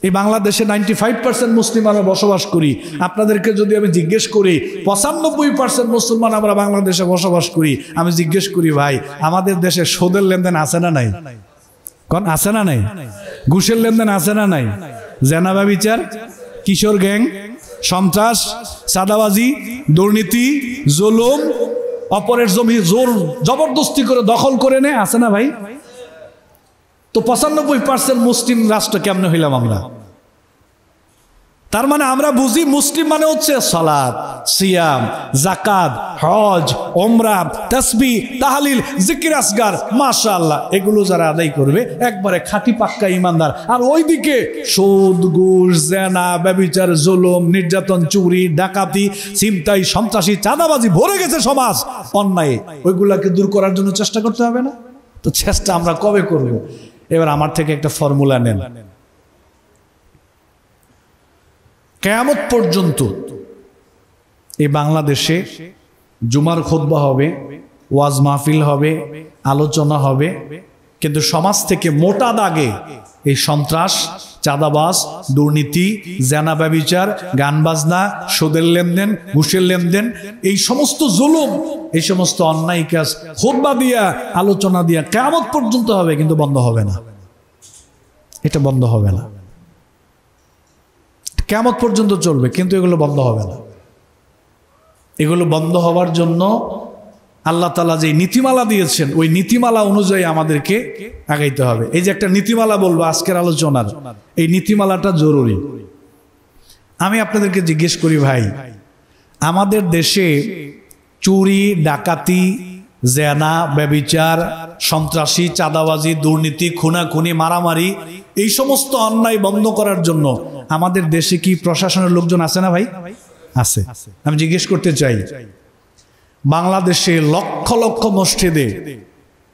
এই বাংলাদেশে 95% মুসলিম আমরা বসবাস করি। আপনাদেরকে যদি আমি জিজ্ঞেস করি 95% মুসলমান আমরা বাংলাদেশে বসবাস করি, আমি জিজ্ঞেস করি ভাই আমাদের দেশে সুদের লেনদেন আছে না নাই? কোন আছে না নাই? ঘুষের লেনদেন আছে না নাই? জেনা ব্যভিচার, কিশোর গ্যাং, সন্ত্রাস, চাঁদাবাজি, দুর্নীতি, জুলুম, অপরের জমি জোর জবরদস্তি করে দখল করে নেয়, আছে না ভাই? তো 95% মুসলিম রাষ্ট্র কেমনে হইলাম আমরা? তার মানে আমরা বুঝি মুসলিম মানে হচ্ছে সালাত, সিয়াম, যাকাত, হজ, ওমরা, তাসবিহ, তাহলিল, জিকির আসগার, মাশাআল্লাহ এগুলো যারা আদায় করবে একবারে খাঁটি পাক্কা ইমানদার। আর ওইদিকে সুদ, ঘুষ, জেনা, ব্যভিচার, জুলুম, নির্যাতন, চুরি, ডাকাতি, ছিনতাই, সন্ত্রাসী, চাঁদাবাজি ভরে গেছে সমাজ অন্যায়, ওইগুলাকে দূর করার জন্য চেষ্টা করতে হবে না? তো চেষ্টা আমরা কবে করব? এবার আমার থেকে একটা ফর্মুলা নেন। কিয়ামত পর্যন্ত এই বাংলাদেশে জুমার খুতবা হবে, ওয়াজ মাহফিল হবে, আলোচনা হবে, কিন্তু সমাজ থেকে মোটা দাগে এই সন্ত্রাস, চাঁদাবাজ, দুর্নীতি, জেনা ব্যভিচার, গান বাজনা, সুদের লেনদেন, ঘুষের লেনদেন, এই সমস্ত জুলুম, এই সমস্ত অন্যায় কাজ খুতবা দিয়া, আলোচনা দিয়া কিয়ামত পর্যন্ত হবে, কিন্তু বন্ধ হবে না। এটা বন্ধ হবে না, কিয়ামত পর্যন্ত চলবে, কিন্তু এগুলো বন্ধ হবে না। এগুলো বন্ধ হওয়ার জন্য আল্লাহ তাআলা যে নীতিমালা দিয়েছেন ওই নীতিমালা অনুযায়ী আমাদেরকে আগাইতে হবে। এই যে একটা নীতিমালা বলবো আজকের আলোচনার, এই নীতিমালাটা জরুরি। আমি আপনাদেরকে জিজ্ঞেস করি ভাই, আমাদের দেশে চুরি, ডাকাতি, জেনা, ব্যভিচার, সন্ত্রাসী, চাঁদাবাজি, দুর্নীতি, খুনাখুনি, মারামারি, এই সমস্ত অন্যায় বন্ধ করার জন্য আমাদের দেশে কি প্রশাসনের লোকজন আছে না ভাই? আছে। আমি জিজ্ঞেস করতে চাই, বাংলাদেশে লক্ষ লক্ষ মসজিদে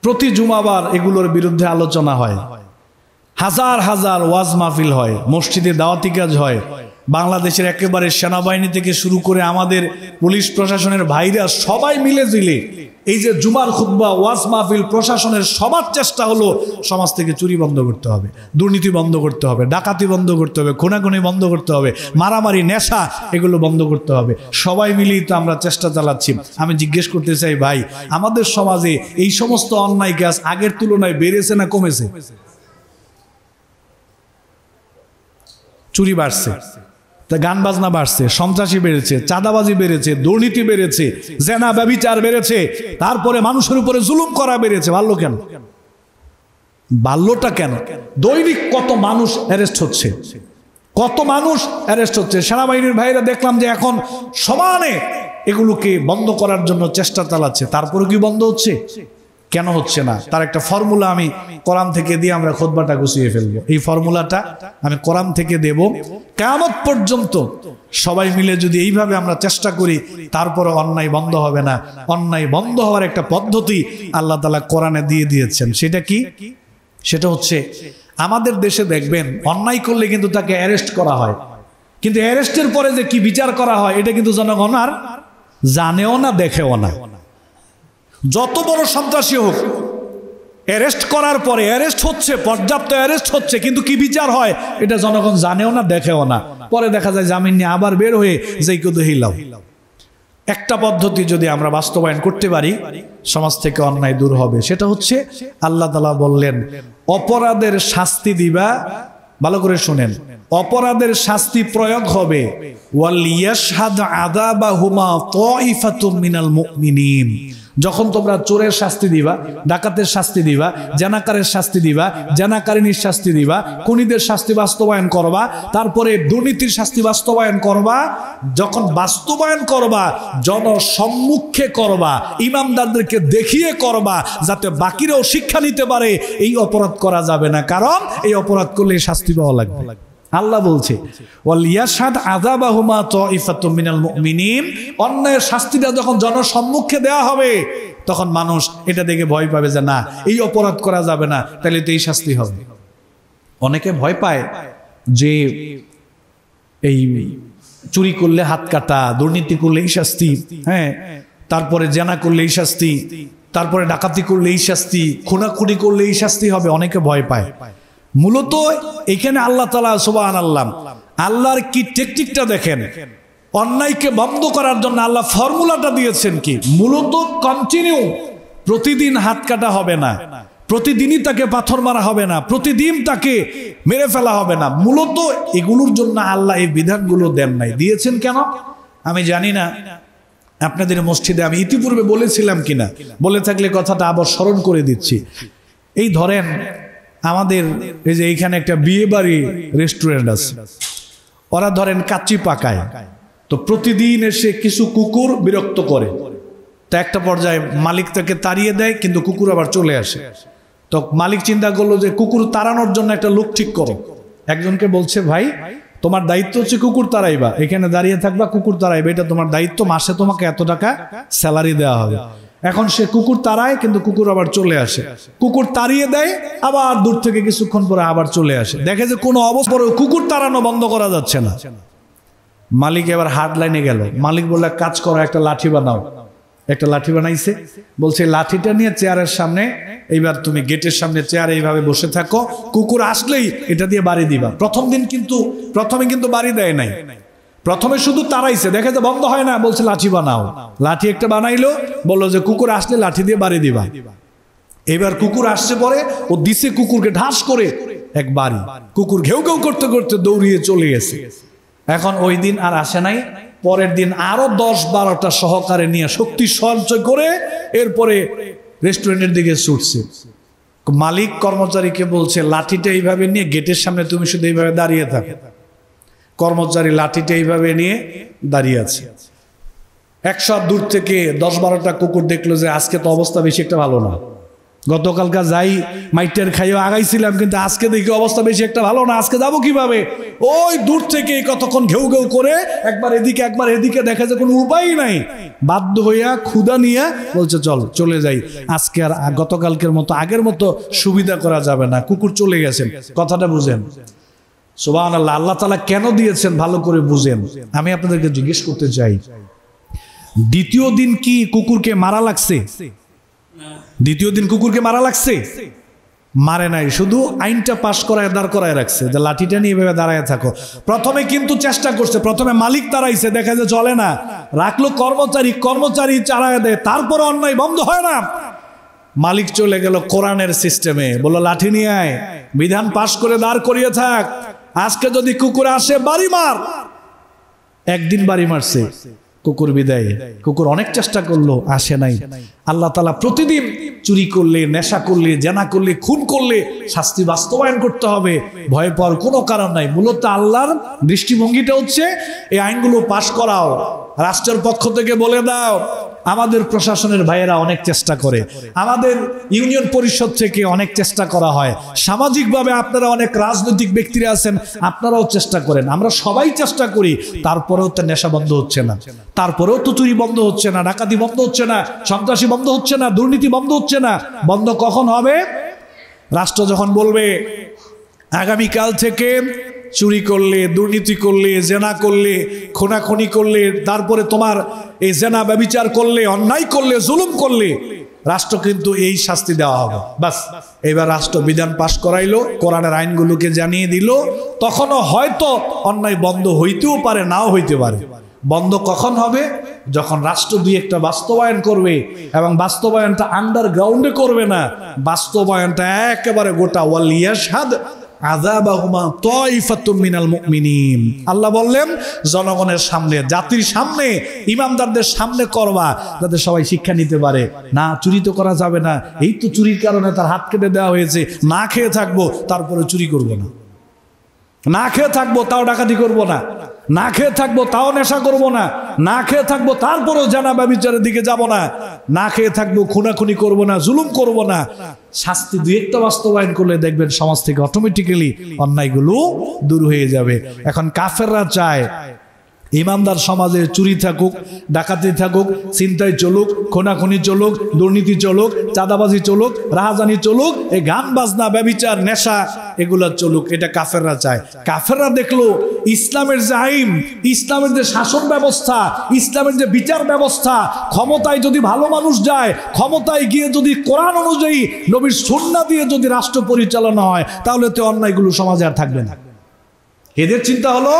প্রতি জুমাবার এগুলোর বিরুদ্ধে আলোচনা হয়, হাজার হাজার ওয়াজ মাহফিল হয়, মসজিদে দাওয়াতি কাজ হয়, বাংলাদেশের একেবারে সেনাবাহিনী থেকে শুরু করে আমাদের পুলিশ প্রশাসনের ভাইরা সবাই মিলে জিলে এই যে জুমার খুতবা, ওয়াজ মাহফিল, প্রশাসনের সবার চেষ্টা হলো সমাজ থেকে চুরি বন্ধ করতে হবে, দুর্নীতি বন্ধ করতে হবে, ডাকাতি বন্ধ করতে হবে, খুনাখুনি বন্ধ করতে হবে, মারামারি, নেশা এগুলো বন্ধ করতে হবে। সবাই মিলেই তো আমরা চেষ্টা চালাচ্ছি। আমি জিজ্ঞেস করতে চাই ভাই, আমাদের সমাজে এই সমস্ত অন্যায় কাজ আগের তুলনায় বেড়েছে না কমেছে? চুরি বাড়ছে, তা গান বাজনা বাড়ছে, সন্ত্রাসী বেড়েছে, চাঁদাবাজি বেড়েছে, দুর্নীতি বেড়েছে, জেনা ব্যভিচার বেড়েছে, তারপরে মানুষের উপরে জুলুম করা বেড়েছে। বাড়লো কেন? বাড়লোটা কেন? দৈনিক কত মানুষ অ্যারেস্ট হচ্ছে, কত মানুষ অ্যারেস্ট হচ্ছে। সেনাবাহিনীর ভাইরা দেখলাম যে এখন সমানে এগুলোকে বন্ধ করার জন্য চেষ্টা চালাচ্ছে, তারপরে কি বন্ধ হচ্ছে? কেন হচ্ছে না? তার একটা ফর্মুলা আমি কোরআন থেকে দিয়ে আমরা খুতবাটা গুছিয়ে ফেলবো। এই ফর্মুলাটা আমি কোরআন থেকে দেব। কিয়ামত পর্যন্ত সবাই মিলে যদি এইভাবে আমরা চেষ্টা করি, তারপরে অন্যায় বন্ধ হবে না। অন্যায় বন্ধ হওয়ার একটা পদ্ধতি আল্লাহ তাআলা কোরআনে দিয়ে দিয়েছেন। সেটা কি? সেটা হচ্ছে আমাদের দেশে দেখবেন অন্যায় করলে কিন্তু তাকে অ্যারেস্ট করা হয়, কিন্তু অ্যারেস্টের পরে যে কি বিচার করা হয় এটা কিন্তু জনগণ আর জানেও না, দেখেও না। যত বড় সন্ত্রাসী হোক, অ্যারেস্ট করার পরে অ্যারেস্ট হচ্ছে, পর্যাপ্ত অ্যারেস্ট হচ্ছে, কিন্তু কি বিচার হয় এটা জনগণ জানেও না, দেখেও না। পরে দেখা যায় জামিন নিয়ে আবার বের হয়ে যেই কেউ হিলাও। একটা পদ্ধতি যদি আমরা বাস্তবায়ন করতে পারি, সমাজ থেকে অন্যায় দূর হবে। সেটা হচ্ছে আল্লাহ তাআলা বললেন, অপরাধের শাস্তি দিবা, ভালো করে শুনেন, অপরাধের শাস্তি প্রয়োগ হবে ওয়ালিয়াশহাদ আযাবাহুমা তাইফাতুম মিনাল মুমিনিন। যখন তোমরা চোরের শাস্তি দিবা, ডাকাতের শাস্তি দিবা, জানাকারের শাস্তি দিবা, জানাকারিনীর শাস্তি দিবা, খুনিদের শাস্তি বাস্তবায়ন করবা, তারপরে দুর্নীতির শাস্তি বাস্তবায়ন করবা, যখন বাস্তবায়ন করবা জনসম্মুখে করবা, ইমামদারদেরকে দেখিয়ে করবা, যাতে বাকিরাও শিক্ষা নিতে পারে এই অপরাধ করা যাবে না, কারণ এই অপরাধ করলে শাস্তি পাওয়া লাগবে। আল্লাহ বলছে ওয়ালিয়াশহাদ আযাবাহুমা তাইফাতুম মিনাল মুমিনিন। অন্যায়ের শাস্তিটা যখন জনসম্মুখে দেয়া হবে তখন মানুষ এটা দেখে ভয় পাবে যে না, এই অপরাধ করা যাবে না, তাহলে তো এই শাস্তি হবে। অনেকে ভয় পায় যে এই চুরি করলে হাত কাটা, দুর্নীতি করলে এই শাস্তি, হ্যাঁ, তারপরে জেনা করলে এই শাস্তি, তারপরে ডাকাতি করলে এই শাস্তি, খুনাখুনি করলে এই শাস্তি হবে। অনেকে ভয় পায়। মূলত এখানে আল্লাহ তাআলা সুবহানাল্লাহ আল্লাহর কি টেকনিকটা দেখেন, অন্যায়কে বন্ধ করার জন্য আল্লাহ ফর্মুলাটা দিয়েছেন কি, মূলত কন্টিনিউ, প্রতিদিন হাত কাটা হবে না, প্রতিদিনই তাকে পাথর মারা হবে না, প্রতিদিন তাকে মেরে ফেলা হবে না। মূলত এগুলোর জন্য আল্লাহ এই বিধানগুলো দেন নাই। দিয়েছেন কেন আমি জানি না, আপনাদের মসজিদে আমি ইতিপূর্বে বলেছিলাম কিনা, বলে থাকলে কথাটা আবার স্মরণ করে দিচ্ছি। এই ধরেন আমাদের এই যে এইখানে একটা বিয়ে বাড়ি রেস্টুরেন্ট আছে, ওরা ধরেন কাচ্চি পাকায়, তো প্রতিদিন এসে কিছু কুকুর বিরক্ত করে, তা একটা পর্যায়ে মালিক তাকে তাড়িয়ে দেয়, কিন্তু কুকুর আবার চলে আসে। তো মালিক চিন্তা করলো যে কুকুর তাড়ানোর জন্য একটা লোক ঠিক করো। একজনকে বলছে, ভাই তোমার দায়িত্ব হচ্ছে কুকুর তাড়াইবা, এখানে দাঁড়িয়ে থাকবা, কুকুর তাড়াইবা, এটা তোমার দায়িত্ব, মাসে তোমাকে এত টাকা স্যালারি দেওয়া হবে। এখন সে কুকুর তাড়ায়, কিন্তু কুকুর আবার চলে আসে, কুকুর তাড়িয়ে দেয়, আবার দূর থেকে কিছুক্ষণ পরে আবার চলে আসে, দেখে যে কোনো অবস্থায় কুকুর তাড়ানো বন্ধ করা যাচ্ছে না। মালিক এবার হার্ড লাইনে গেল, মালিক বলল কাজ করো, একটা লাঠি বানাও। একটা লাঠি বানাইছে, বলছে লাঠিটা নিয়ে চেয়ারের সামনে, এইবার তুমি গেটের সামনে চেয়ারে এইভাবে বসে থাকো, কুকুর আসলেই এটা দিয়ে বাড়ি দিবা। প্রথমে কিন্তু বাড়ি দেয় নাই, প্রথমে শুধু তাড়াইছে, দেখে যে বন্ধ হয় না, বলছে লাঠি বানাও। লাঠি একটা বানাইলো, বললো যে কুকুর আসলে লাঠি দিয়ে বাড়ি দিবা। এবার কুকুর আসছে পরে ও দিছে কুকুরকে ঢাস করে এক বাড়ি, কুকুর ঘেউ ঘেউ করতে করতে দৌড়িয়ে চলে গেছে। এখন ওই দিন আর আসে নাই, পরের দিন আরো 10-12টা সহকারে নিয়ে শক্তি সঞ্চয় করে এরপরে রেস্টুরেন্টের দিকে ছুটছে। মালিক কর্মচারীকে বলছে লাঠিটা এইভাবে নিয়ে গেটের সামনে তুমি শুধু এইভাবে দাঁড়িয়ে থাকো। কর্মচারী লাঠিটা এইভাবে নিয়ে দাঁড়িয়ে আছে। 100 হাত দূর থেকে 10-12টা কুকুর দেখলো যে আজকে তো অবস্থা বেশি একটা ভালো না, গতকালকা যাই মাইটের খাইও আগাইছিলাম, কিন্তু আজকে দেখি অবস্থা বেশি একটা ভালো না, আজকে যাবো কিভাবে? ওই দূর থেকে কতক্ষণ ঘেউ ঘেউ করে একবার এদিকে একবার এদিকে, দেখা যায় কোনো উপায় নাই, বাধ্য হইয়া ক্ষুধা নিয়ে বলছে চলে যাই, আজকে আর গতকালকের মতো আগের মতো সুবিধা করা যাবে না, কুকুর চলে গেছেন। কথাটা বুঝেন? সুবহানাল্লাহ, আল্লাহ তাআলা কেন দিয়েছেন ভালো করে বুঝেন। আমি আপনাদেরকে জিজ্ঞেস করতে চাই, দ্বিতীয় দিন কি কুকুরকে মারা লাগছে? দ্বিতীয় দিন কুকুরকে মারা লাগছে? মারে নাই, শুধু আইনটা পাশ করায় দাঁড় করায় রাখছে যে লাঠিটা নিয়ে এভাবে দাঁড়ায় থাকো। প্রথমে কিন্তু চেষ্টা করছে, প্রথমে মালিক তাড়াইছে, দেখা যায় চলে না, রাখলো কর্মচারী চালায় দেয়, তারপরে অন্যায় বন্ধ হয় না। মালিক চলে গেল কোরআনের সিস্টেমে, বললো লাঠি নিয়ে আয়, বিধান পাশ করে দাঁড় করিয়ে থাক, আজকে যদি কুকুর আসে বাড়ি মার। একদিন বাড়ি মারছে, কুকুর বিদায়। কুকুর অনেক চেষ্টা করলো, আসে নাই। আল্লাহ তাআলা প্রতিদিন চুরি করলে, নেশা করলে, জেনা করলে, খুন করলে শাস্তি বাস্তবায়ন করতে হবে, ভয় পাওয়ার কোনো কারণ নাই। মূলত আল্লাহর দৃষ্টিভঙ্গিটা হচ্ছে এই আইনগুলো পাশ করাও, রাষ্ট্রের পক্ষ থেকে বলে দাও। আমাদের প্রশাসনের ভাইয়েরা অনেক চেষ্টা করে, আমাদের ইউনিয়ন পরিষদ থেকে অনেক চেষ্টা করা হয়, সামাজিকভাবে আপনারা অনেক রাজনৈতিক ব্যক্তিরা আছেন, আপনারাও চেষ্টা করেন, আমরা সবাই চেষ্টা করি, তারপরেও তো নেশা বন্ধ হচ্ছে না, তারপরেও তো চুরি বন্ধ হচ্ছে না, ডাকাতি বন্ধ হচ্ছে না, সন্ত্রাসী বন্ধ হচ্ছে না, দুর্নীতি বন্ধ হচ্ছে না। বন্ধ কখন হবে? রাষ্ট্র যখন বলবে আগামীকাল থেকে চুরি করলে, দুর্নীতি করলে, জেনা করলে, খুনাখুনি করলে, তারপরে তোমার এই জেনা ব্যভিচার করলে, অন্যায় করলে, জুলুম করলে রাষ্ট্র কিন্তু এই শাস্তি দেওয়া হবে। বাস, এবার রাষ্ট্র বিধান পাশ করাইলো, কোরআনের আইনগুলোকে জানিয়ে দিল, তখনও হয়তো অন্যায় বন্ধ হইতেও পারে, নাও হইতে পারে। বন্ধ কখন হবে? যখন রাষ্ট্র দুই একটা বাস্তবায়ন করবে, এবং বাস্তবায়নটা আন্ডারগ্রাউন্ডে করবে না, বাস্তবায়নটা একেবারে গোটা ওয়ালিয়াশহাদ আযাবাহুমা তাইফাতুম মিনাল মুমিনিন। আল্লাহ বললেন জনগণের সামনে, জাতির সামনে, ইমামদারদের সামনে করবা, যাতে সবাই শিক্ষা নিতে পারে। না, চুরি তো করা যাবে না, এই তো চুরির কারণে তার হাত কেটে দেওয়া হয়েছে, না খেয়ে থাকবো তারপরে চুরি করব না, না খেয়ে থাকবো তাও ডাকাতি করব না, না খেয়ে থাকবো তাও নেশা করব না, না খেয়ে থাকবো তারপরেও জানা ব্যভিচারের দিকে যাব না, না খেয়ে থাকবো খুনাখুনি করব না, জুলুম করব না। শাস্তি দুই একটা বাস্তবায়ন করলে দেখবেন সমাজ থেকে অটোমেটিক্যালি অন্যায়গুলো দূর হয়ে যাবে। এখন কাফেররা চায় ইমানদার সমাজে চুরি থাকুক, ডাকাতি থাকুক, ছিনতাই চলুক, খুনাখুনি চলুক, দুর্নীতি চলুক, চাঁদাবাজি চলুক, রাহাজানি চলুক, এই গান বাজনা, ব্যভিচার, নেশা এগুলা চলুক, এটা কাফেররা চায়। কাফেররা দেখলো ইসলামের যে আইন, ইসলামের যে শাসন ব্যবস্থা, ইসলামের যে বিচার ব্যবস্থা, ক্ষমতায় যদি ভালো মানুষ যায়, ক্ষমতায় গিয়ে যদি কোরআন অনুযায়ী নবীর সুন্নাহ দিয়ে যদি রাষ্ট্র পরিচালনা হয়, তাহলে তো অন্যায়গুলো সমাজে আর থাকবে না। এদের চিন্তা হলো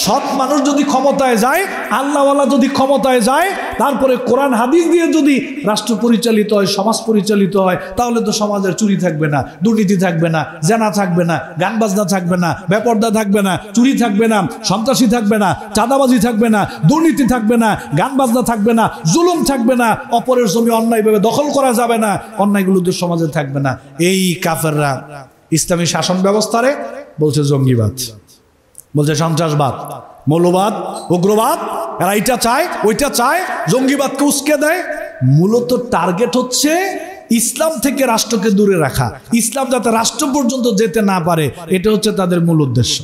সৎ মানুষ যদি ক্ষমতায় যায়, আল্লাহওয়ালা যদি ক্ষমতায় যায়, তারপরে কোরআন হাদিস দিয়ে যদি রাষ্ট্র পরিচালিত হয়, সমাজ পরিচালিত হয়, তাহলে তো সমাজের চুরি থাকবে না, দুর্নীতি থাকবে না, জেনা থাকবে না, গান বাজনা থাকবে না, বেপরদা থাকবে না, চুরি থাকবে না, সন্ত্রাসী থাকবে না, চাঁদাবাজি থাকবে না, দুর্নীতি থাকবে না, গান বাজনা থাকবে না, জুলুম থাকবে না, অপরের জমি অন্যায়ভাবে দখল করা যাবে না, অন্যায়গুলো তো সমাজে থাকবে না। এই কাফেররা ইসলামী শাসন ব্যবস্থারে বলছে জঙ্গিবাদ, বলছে সন্ত্রাসবাদ, মৌলবাদ, উগ্রবাদ, এরা এইটা চায়, ওইটা চায়, জঙ্গিবাদকে উস্কে দেয়। মূলত টার্গেট হচ্ছে ইসলাম থেকে রাষ্ট্রকে দূরে রাখা, ইসলাম যাতে রাষ্ট্র পর্যন্ত যেতে না পারে, এটা হচ্ছে তাদের মূল উদ্দেশ্য।